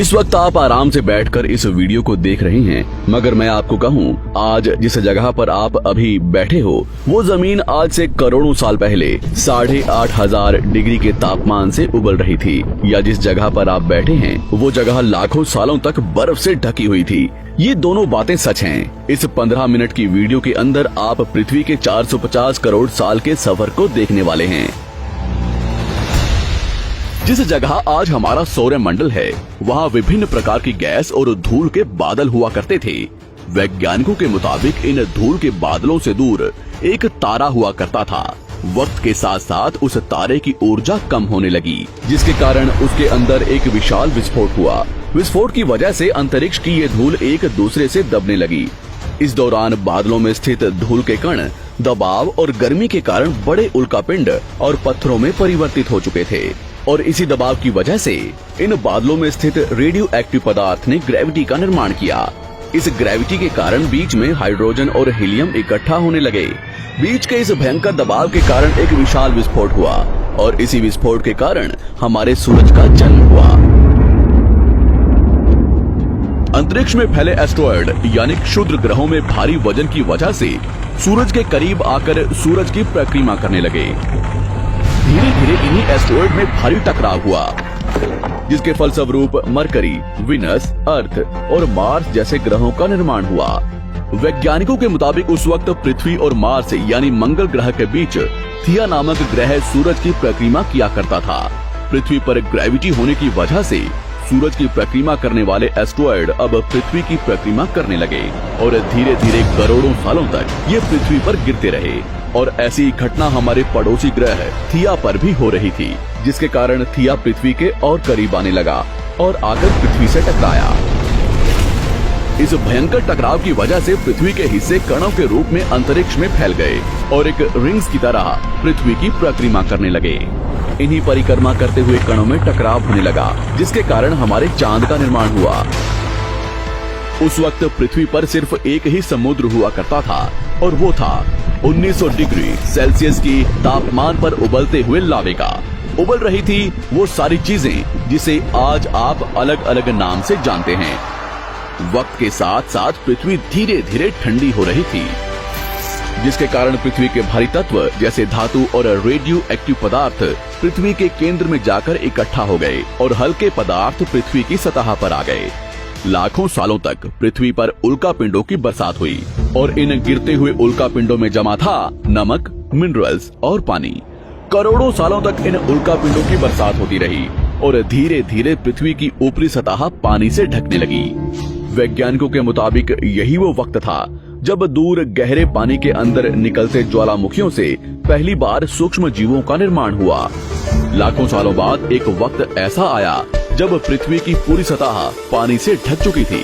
इस वक्त आप आराम से बैठकर इस वीडियो को देख रहे हैं, मगर मैं आपको कहूँ, आज जिस जगह पर आप अभी बैठे हो वो जमीन आज से करोड़ों साल पहले 8,500 डिग्री के तापमान से उबल रही थी, या जिस जगह पर आप बैठे हैं वो जगह लाखों सालों तक बर्फ से ढकी हुई थी। ये दोनों बातें सच हैं। इस 15 मिनट की वीडियो के अंदर आप पृथ्वी के 450 करोड़ साल के सफर को देखने वाले हैं। जिस जगह आज हमारा सौरमंडल है, वहाँ विभिन्न प्रकार की गैस और धूल के बादल हुआ करते थे। वैज्ञानिकों के मुताबिक इन धूल के बादलों से दूर एक तारा हुआ करता था। वक्त के साथ साथ उस तारे की ऊर्जा कम होने लगी, जिसके कारण उसके अंदर एक विशाल विस्फोट हुआ। विस्फोट की वजह से अंतरिक्ष की ये धूल एक दूसरे से दबने लगी। इस दौरान बादलों में स्थित धूल के कण दबाव और गर्मी के कारण बड़े उल्कापिंड और पत्थरों में परिवर्तित हो चुके थे, और इसी दबाव की वजह से इन बादलों में स्थित रेडियो एक्टिव पदार्थ ने ग्रेविटी का निर्माण किया। इस ग्रेविटी के कारण बीच में हाइड्रोजन और हीलियम इकट्ठा होने लगे। बीच के इस भयंकर दबाव के कारण एक विशाल विस्फोट हुआ, और इसी विस्फोट के कारण हमारे सूरज का जन्म हुआ। अंतरिक्ष में फैले एस्ट्रॉयड यानी क्षुद्र ग्रहों में भारी वजन की वजह से सूरज के करीब आकर सूरज की परिक्रमा करने लगे। धीरे धीरे इन्हीं एस्ट्रॉयड में भारी टकराव हुआ, जिसके फलस्वरूप मरकरी, विनस, अर्थ और मार्स जैसे ग्रहों का निर्माण हुआ। वैज्ञानिकों के मुताबिक उस वक्त पृथ्वी और मार्स यानी मंगल ग्रह के बीच थिया नामक ग्रह सूरज की परिक्रमा किया करता था। पृथ्वी पर ग्रेविटी होने की वजह से सूरज की परिक्रमा करने वाले एस्ट्रॉयड अब पृथ्वी की परिक्रमा करने लगे, और धीरे धीरे करोड़ों सालों तक ये पृथ्वी पर गिरते रहे। और ऐसी घटना हमारे पड़ोसी ग्रह थिया पर भी हो रही थी, जिसके कारण थिया पृथ्वी के और करीब आने लगा और आकर पृथ्वी से टकराया। इस भयंकर टकराव की वजह से पृथ्वी के हिस्से कणों के रूप में अंतरिक्ष में फैल गए और एक रिंग्स की तरह पृथ्वी की परिक्रमा करने लगे। इन्हीं परिक्रमा करते हुए कणों में टकराव होने लगा, जिसके कारण हमारे चांद का निर्माण हुआ। उस वक्त पृथ्वी पर सिर्फ एक ही समुद्र हुआ करता था, और वो था 1900 डिग्री सेल्सियस की तापमान पर उबलते हुए लावे का। उबल रही थी वो सारी चीजें जिसे आज आप अलग अलग नाम से जानते हैं। वक्त के साथ साथ पृथ्वी धीरे धीरे ठंडी हो रही थी, जिसके कारण पृथ्वी के भारी तत्व जैसे धातु और रेडियो एक्टिव पदार्थ पृथ्वी के केंद्र में जाकर इकट्ठा हो गए, और हल्के पदार्थ पृथ्वी की सतह पर आ गए। लाखों सालों तक पृथ्वी पर उल्कापिंडों की बरसात हुई, और इन गिरते हुए उल्कापिंडों में जमा था नमक, मिनरल्स और पानी। करोड़ों सालों तक इन उल्कापिंडों की बरसात होती रही, और धीरे धीरे पृथ्वी की ऊपरी सतह पानी से ढकने लगी। वैज्ञानिकों के मुताबिक यही वो वक्त था जब दूर गहरे पानी के अंदर निकलते ज्वालामुखियों से पहली बार सूक्ष्म जीवों का निर्माण हुआ। लाखों सालों बाद एक वक्त ऐसा आया जब पृथ्वी की पूरी सतह पानी से ढक चुकी थी।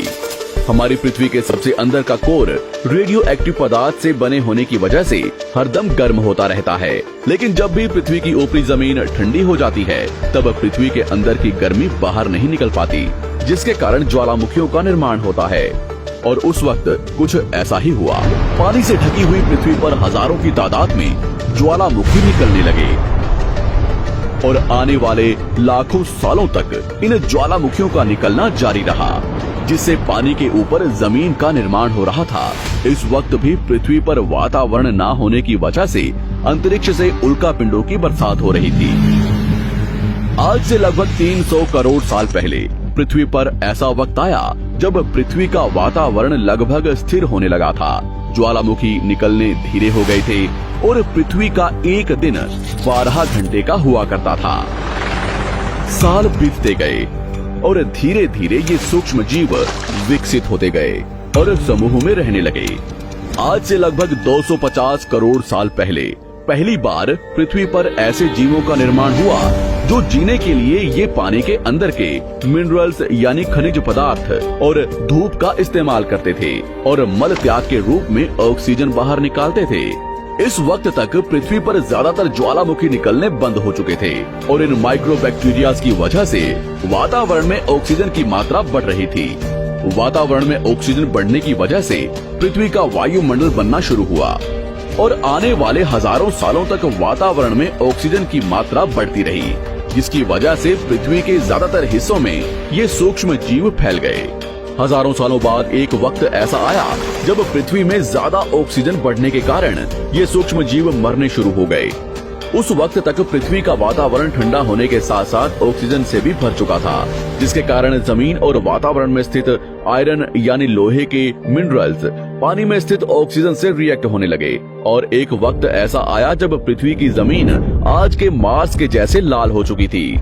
हमारी पृथ्वी के सबसे अंदर का कोर रेडियो एक्टिव पदार्थ से बने होने की वजह से हरदम गर्म होता रहता है, लेकिन जब भी पृथ्वी की ऊपरी जमीन ठंडी हो जाती है, तब पृथ्वी के अंदर की गर्मी बाहर नहीं निकल पाती, जिसके कारण ज्वालामुखियों का निर्माण होता है। और उस वक्त कुछ ऐसा ही हुआ। पानी से ढकी हुई पृथ्वी पर हजारों की तादाद में ज्वालामुखी निकलने लगे, और आने वाले लाखों सालों तक इन ज्वालामुखियों का निकलना जारी रहा, जिससे पानी के ऊपर जमीन का निर्माण हो रहा था। इस वक्त भी पृथ्वी पर वातावरण न होने की वजह से अंतरिक्ष से उल्कापिंडों की बरसात हो रही थी। आज से लगभग 300 करोड़ साल पहले पृथ्वी पर ऐसा वक्त आया जब पृथ्वी का वातावरण लगभग स्थिर होने लगा था। ज्वालामुखी निकलने धीरे हो गए थे, और पृथ्वी का एक दिन 12 घंटे का हुआ करता था। साल बीतते गए, और धीरे धीरे ये सूक्ष्म जीव विकसित होते गए और समूह में रहने लगे। आज से लगभग 250 करोड़ साल पहले पहली बार पृथ्वी पर ऐसे जीवों का निर्माण हुआ जो जीने के लिए ये पानी के अंदर के मिनरल्स यानी खनिज पदार्थ और धूप का इस्तेमाल करते थे, और मल त्याग के रूप में ऑक्सीजन बाहर निकालते थे। इस वक्त तक पृथ्वी पर ज्यादातर ज्वालामुखी निकलने बंद हो चुके थे, और इन माइक्रोबैक्टीरियाज की वजह से वातावरण में ऑक्सीजन की मात्रा बढ़ रही थी। वातावरण में ऑक्सीजन बढ़ने की वजह से पृथ्वी का वायुमंडल बनना शुरू हुआ, और आने वाले हजारों सालों तक वातावरण में ऑक्सीजन की मात्रा बढ़ती रही, जिसकी वजह से पृथ्वी के ज्यादातर हिस्सों में ये सूक्ष्म जीव फैल गए। हजारों सालों बाद एक वक्त ऐसा आया जब पृथ्वी में ज्यादा ऑक्सीजन बढ़ने के कारण ये सूक्ष्म जीव मरने शुरू हो गए। उस वक्त तक पृथ्वी का वातावरण ठंडा होने के साथ साथ ऑक्सीजन से भी भर चुका था, जिसके कारण जमीन और वातावरण में स्थित आयरन यानी लोहे के मिनरल्स पानी में स्थित ऑक्सीजन से रिएक्ट होने लगे। और एक वक्त ऐसा आया जब पृथ्वी की जमीन आज के मार्स के जैसे लाल हो चुकी थी।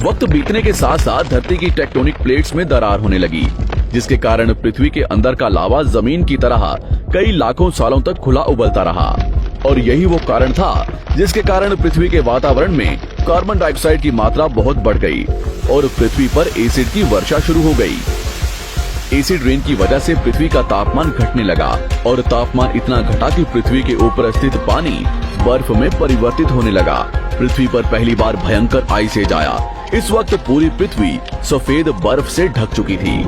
वक्त बीतने के साथ साथ धरती की टेक्टोनिक प्लेट्स में दरार होने लगी, जिसके कारण पृथ्वी के अंदर का लावा जमीन की तरह कई लाखों सालों तक खुला उबलता रहा। और यही वो कारण था जिसके कारण पृथ्वी के वातावरण में कार्बन डाइऑक्साइड की मात्रा बहुत बढ़ गई और पृथ्वी पर एसिड की वर्षा शुरू हो गई। एसिड रेन की वजह से पृथ्वी का तापमान घटने लगा और तापमान इतना घटा कि पृथ्वी के ऊपर स्थित पानी बर्फ में परिवर्तित होने लगा। पृथ्वी पर पहली बार भयंकर आइस एज आया। इस वक्त पूरी पृथ्वी सफेद बर्फ से ढक चुकी थी।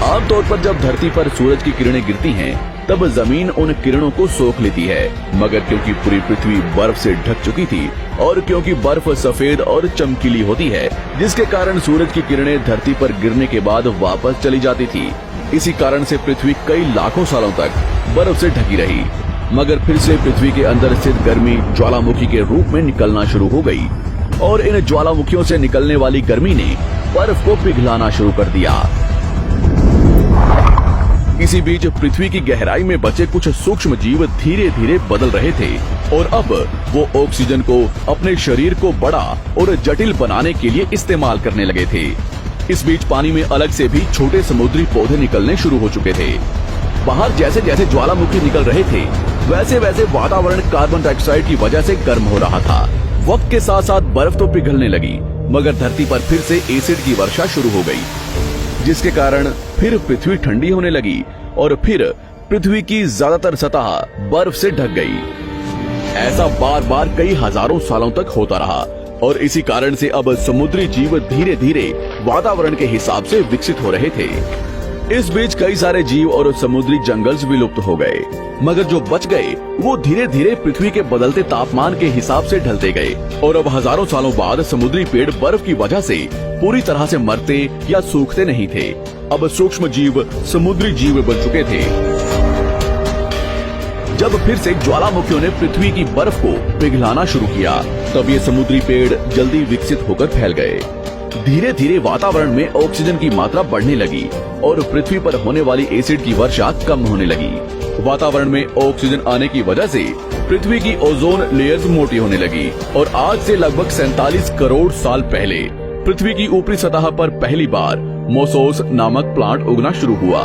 आमतौर पर जब धरती पर सूरज की किरणें गिरती हैं, तब जमीन उन किरणों को सोख लेती है, मगर क्योंकि पूरी पृथ्वी बर्फ से ढक चुकी थी और क्योंकि बर्फ सफेद और चमकीली होती है, जिसके कारण सूरज की किरणें धरती पर गिरने के बाद वापस चली जाती थी। इसी कारण से पृथ्वी कई लाखों सालों तक बर्फ से ढकी रही, मगर फिर से पृथ्वी के अंदर स्थित गर्मी ज्वालामुखी के रूप में निकलना शुरू हो गई और इन ज्वालामुखियों से निकलने वाली गर्मी ने बर्फ को पिघलाना शुरू कर दिया। इसी बीच पृथ्वी की गहराई में बचे कुछ सूक्ष्म जीव धीरे धीरे बदल रहे थे और अब वो ऑक्सीजन को अपने शरीर को बड़ा और जटिल बनाने के लिए इस्तेमाल करने लगे थे। इस बीच पानी में अलग से भी छोटे समुद्री पौधे निकलने शुरू हो चुके थे। बाहर जैसे जैसे ज्वालामुखी निकल रहे थे, वैसे वैसे वातावरण कार्बन डाइऑक्साइड की वजह से गर्म हो रहा था। वक्त के साथ साथ बर्फ तो पिघलने लगी, मगर धरती पर फिर से एसिड की वर्षा शुरू हो गई, जिसके कारण फिर पृथ्वी ठंडी होने लगी और फिर पृथ्वी की ज्यादातर सतह बर्फ से ढक गई। ऐसा बार बार कई हजारों सालों तक होता रहा और इसी कारण से अब समुद्री जीव धीरे धीरे वातावरण के हिसाब से विकसित हो रहे थे। इस बीच कई सारे जीव और समुद्री जंगल्स विलुप्त हो गए, मगर जो बच गए वो धीरे धीरे पृथ्वी के बदलते तापमान के हिसाब से ढलते गए और अब हजारों सालों बाद समुद्री पेड़ बर्फ की वजह से पूरी तरह से मरते या सूखते नहीं थे। अब सूक्ष्म जीव समुद्री जीव बन चुके थे। जब फिर से ज्वालामुखियों ने पृथ्वी की बर्फ को पिघलाना शुरू किया, तब ये समुद्री पेड़ जल्दी विकसित होकर फैल गए। धीरे धीरे वातावरण में ऑक्सीजन की मात्रा बढ़ने लगी और पृथ्वी पर होने वाली एसिड की वर्षा कम होने लगी। वातावरण में ऑक्सीजन आने की वजह से पृथ्वी की ओजोन लेयर्स मोटी होने लगी और आज से लगभग 47 करोड़ साल पहले पृथ्वी की ऊपरी सतह पर पहली बार मोसोस नामक प्लांट उगना शुरू हुआ।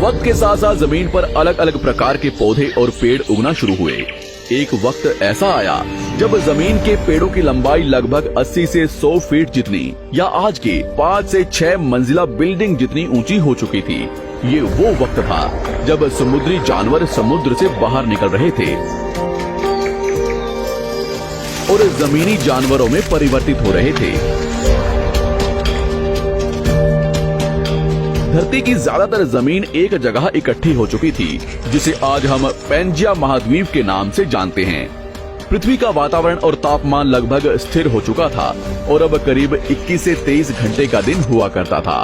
वक्त के साथ साथ जमीन पर अलग अलग प्रकार के पौधे और पेड़ उगना शुरू हुए। एक वक्त ऐसा आया जब जमीन के पेड़ों की लंबाई लगभग 80 से 100 फीट जितनी या आज के 5 से 6 मंजिला बिल्डिंग जितनी ऊंची हो चुकी थी। ये वो वक्त था जब समुद्री जानवर समुद्र से बाहर निकल रहे थे और जमीनी जानवरों में परिवर्तित हो रहे थे। धरती की ज्यादातर जमीन एक जगह इकट्ठी हो चुकी थी, जिसे आज हम पैंजिया महाद्वीप के नाम से जानते हैं। पृथ्वी का वातावरण और तापमान लगभग स्थिर हो चुका था और अब करीब 21 से 23 घंटे का दिन हुआ करता था।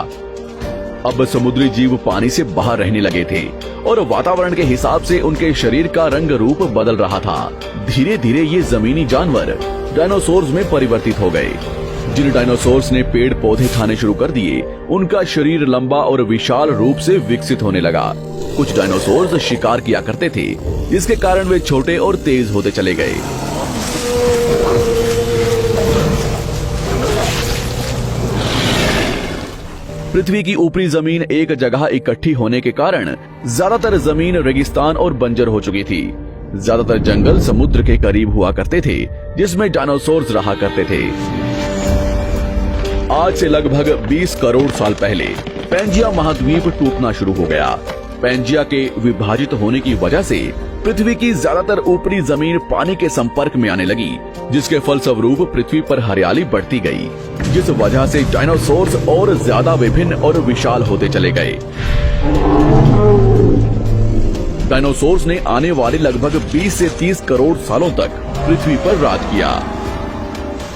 अब समुद्री जीव पानी से बाहर रहने लगे थे और वातावरण के हिसाब से उनके शरीर का रंग रूप बदल रहा था। धीरे धीरे ये जमीनी जानवर डायनासोर्स में परिवर्तित हो गए। जिन डायनासोर्स ने पेड़ पौधे खाने शुरू कर दिए, उनका शरीर लंबा और विशाल रूप से विकसित होने लगा। कुछ डायनासोर्स शिकार किया करते थे, जिसके कारण वे छोटे और तेज होते चले गए। पृथ्वी की ऊपरी जमीन एक जगह इकट्ठी होने के कारण ज्यादातर जमीन रेगिस्तान और बंजर हो चुकी थी। ज्यादातर जंगल समुद्र के करीब हुआ करते थे, जिसमें डायनासोर्स रहा करते थे। आज से लगभग 20 करोड़ साल पहले पैंजिया महाद्वीप टूटना शुरू हो गया। पैंजिया के विभाजित होने की वजह से पृथ्वी की ज्यादातर ऊपरी जमीन पानी के संपर्क में आने लगी, जिसके फलस्वरूप पृथ्वी पर हरियाली बढ़ती गई, जिस वजह से डायनासोर्स और ज्यादा विभिन्न और विशाल होते चले गए। डायनासोर्स ने आने वाले लगभग 20 से 30 करोड़ सालों तक पृथ्वी पर राज किया।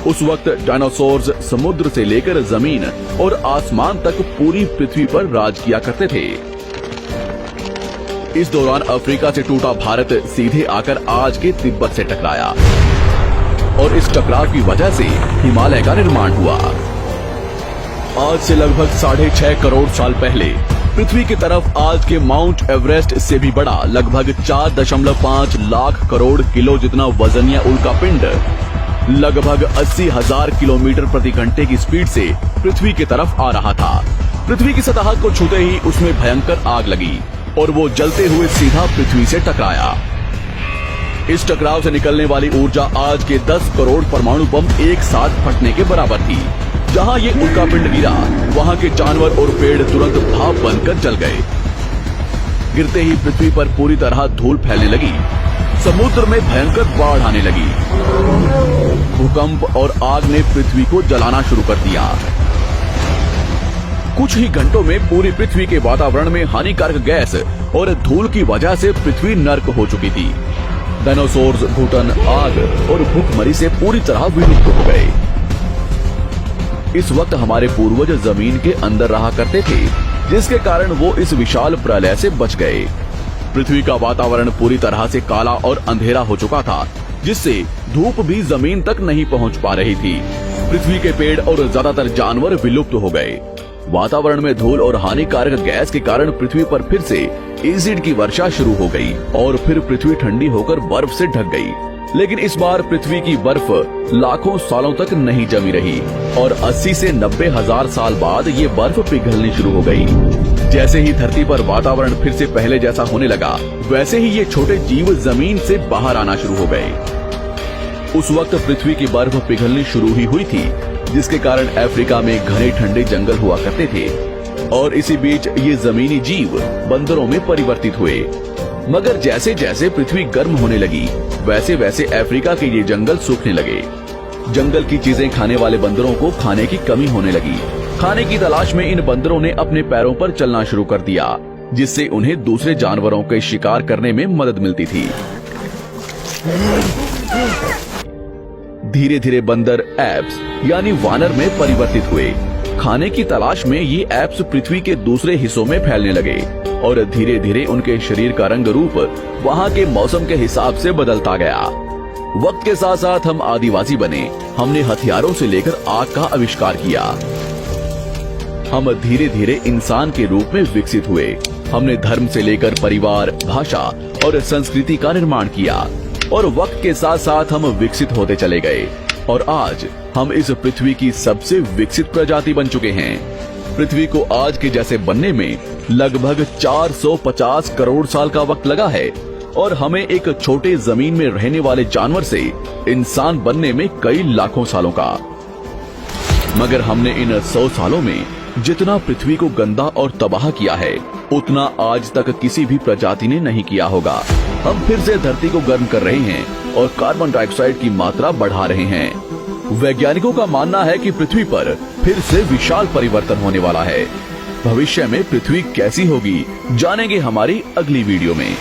उस वक्त डायनासोर्स समुद्र से लेकर जमीन और आसमान तक पूरी पृथ्वी पर राज किया करते थे। इस दौरान अफ्रीका से टूटा भारत सीधे आकर आज के तिब्बत से टकराया और इस टकराव की वजह से हिमालय का निर्माण हुआ। आज से लगभग 6.5 करोड़ साल पहले पृथ्वी की तरफ आज के माउंट एवरेस्ट से भी बड़ा लगभग 4.5 लाख करोड़ किलो जितना वजनिया उल्कापिंड लगभग 80,000 किलोमीटर प्रति घंटे की स्पीड से पृथ्वी की तरफ आ रहा था। पृथ्वी की सतह को छूते ही उसमें भयंकर आग लगी और वो जलते हुए सीधा पृथ्वी से टकराया। इस टकराव से निकलने वाली ऊर्जा आज के 10 करोड़ परमाणु बम एक साथ फटने के बराबर थी। जहां ये उल्कापिंड गिरा वहां के जानवर और पेड़ तुरंत भाप बनकर जल गए। गिरते ही पृथ्वी पर पूरी तरह धूल फैलने लगी। समुद्र में भयंकर बाढ़ आने लगी। भूकंप और आग ने पृथ्वी को जलाना शुरू कर दिया। कुछ ही घंटों में पूरी पृथ्वी के वातावरण में हानिकारक गैस और धूल की वजह से पृथ्वी नर्क हो चुकी थी। डायनासोर्स घुटन, आग और भूखमरी से पूरी तरह विलुप्त हो गए। इस वक्त हमारे पूर्वज जमीन के अंदर रहा करते थे, जिसके कारण वो इस विशाल प्रलय से बच गए। पृथ्वी का वातावरण पूरी तरह से काला और अंधेरा हो चुका था, जिससे धूप भी जमीन तक नहीं पहुंच पा रही थी। पृथ्वी के पेड़ और ज्यादातर जानवर विलुप्त हो गए। वातावरण में धूल और हानिकारक गैस के कारण पृथ्वी पर फिर से एसिड की वर्षा शुरू हो गई और फिर पृथ्वी ठंडी होकर बर्फ से ढक गई। लेकिन इस बार पृथ्वी की बर्फ लाखों सालों तक नहीं जमी रही और 80 से 90 हजार साल बाद ये बर्फ पिघलनी शुरू हो गई। जैसे ही धरती पर वातावरण फिर से पहले जैसा होने लगा, वैसे ही ये छोटे जीव जमीन से बाहर आना शुरू हो गए। उस वक्त पृथ्वी की बर्फ पिघलनी शुरू ही हुई थी, जिसके कारण अफ्रीका में घने ठंडे जंगल हुआ करते थे और इसी बीच ये जमीनी जीव बंदरों में परिवर्तित हुए। मगर जैसे जैसे पृथ्वी गर्म होने लगी, वैसे वैसे अफ्रीका के ये जंगल सूखने लगे। जंगल की चीजें खाने वाले बंदरों को खाने की कमी होने लगी। खाने की तलाश में इन बंदरों ने अपने पैरों पर चलना शुरू कर दिया, जिससे उन्हें दूसरे जानवरों के शिकार करने में मदद मिलती थी। धीरे धीरे बंदर एप्स यानी वानर में परिवर्तित हुए। खाने की तलाश में ये एप्स पृथ्वी के दूसरे हिस्सों में फैलने लगे और धीरे धीरे उनके शरीर का रंग रूप वहाँ के मौसम के हिसाब से बदलता गया। वक्त के साथ साथ हम आदिवासी बने। हमने हथियारों से लेकर आग का आविष्कार किया। हम धीरे धीरे इंसान के रूप में विकसित हुए। हमने धर्म से लेकर परिवार, भाषा और संस्कृति का निर्माण किया और वक्त के साथ साथ हम विकसित होते चले गए और आज हम इस पृथ्वी की सबसे विकसित प्रजाति बन चुके हैं। पृथ्वी को आज के जैसे बनने में लगभग 450 करोड़ साल का वक्त लगा है और हमें एक छोटे जमीन में रहने वाले जानवर से इंसान बनने में कई लाखों सालों का। मगर हमने इन 100 सालों में जितना पृथ्वी को गंदा और तबाह किया है, उतना आज तक किसी भी प्रजाति ने नहीं किया होगा। हम फिर से धरती को गर्म कर रहे हैं और कार्बन डाइऑक्साइड की मात्रा बढ़ा रहे हैं। वैज्ञानिकों का मानना है कि पृथ्वी पर फिर से विशाल परिवर्तन होने वाला है। भविष्य में पृथ्वी कैसी होगी, जानेंगे हमारी अगली वीडियो में।